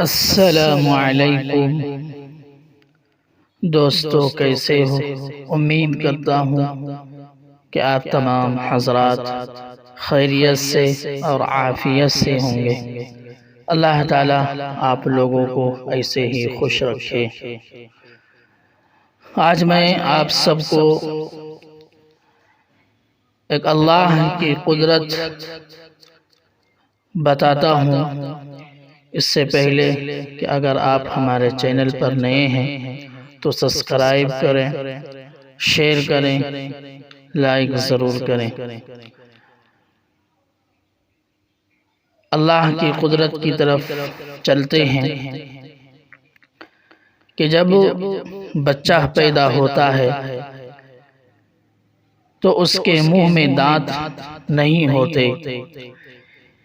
السلام علیکم دوستو، کیسے ہو؟ امید کرتا ہوں کہ آپ تمام حضرات خیریت سے اور عافیت سے ہوں گے۔ اللہ تعالی آپ لوگوں کو ایسے ہی خوش رکھے۔ آج میں آپ سب کو ایک اللہ کی قدرت بتاتا ہوں۔ اس سے پہلے کہ اگر آپ ہمارے چینل پر نئے ہیں تو سبسکرائب کریں، شیئر کریں، لائک ضرور کریں۔ اللہ کی قدرت کی طرف چلتے ہیں کہ جب بچہ پیدا ہوتا ہے تو اس کے منہ میں دانت نہیں ہوتے،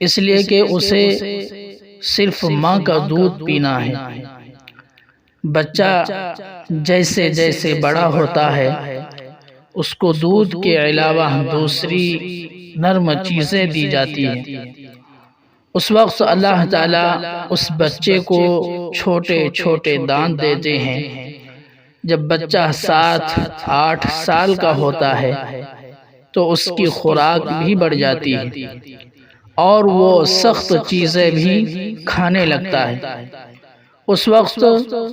اس لیے کہ اسے صرف ماں کا دودھ پینا ہے۔ بچہ جیسے جیسے بڑا ہوتا ہے اس کو دودھ کے علاوہ دوسری نرم چیزیں دی جاتی ہیں۔ اس وقت اللہ تعالیٰ اس بچے کو چھوٹے چھوٹے دانت دیتے ہیں۔ جب بچہ 7-8 سال کا ہوتا ہے تو اس کی خوراک بھی بڑھ جاتی ہے اور وہ سخت چیزیں بھی کھانے لگتا ہے۔ اس وقت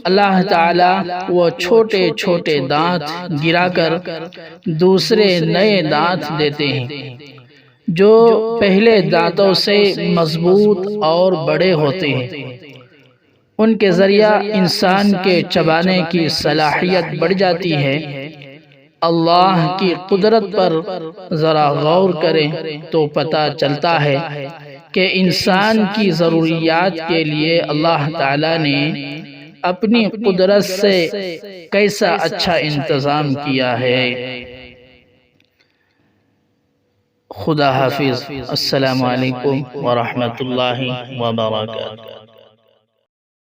اللہ تعالیٰ وہ چھوٹے چھوٹے دانت گرا کر دوسرے نئے دانت دیتے ہیں جو پہلے دانتوں سے مضبوط اور بڑے ہوتے ہیں۔ ان کے ذریعہ انسان کے چبانے کی صلاحیت بڑھ جاتی ہے۔ اللہ کی قدرت پر ذرا غور کریں تو پتہ چلتا ہے کہ انسان کی ضروریات کے لیے اللہ تعالیٰ نے اپنی قدرت سے کیسا اچھا انتظام کیا ہے۔ خدا حافظ۔ السلام علیکم ورحمۃ اللہ وبرکاتہ۔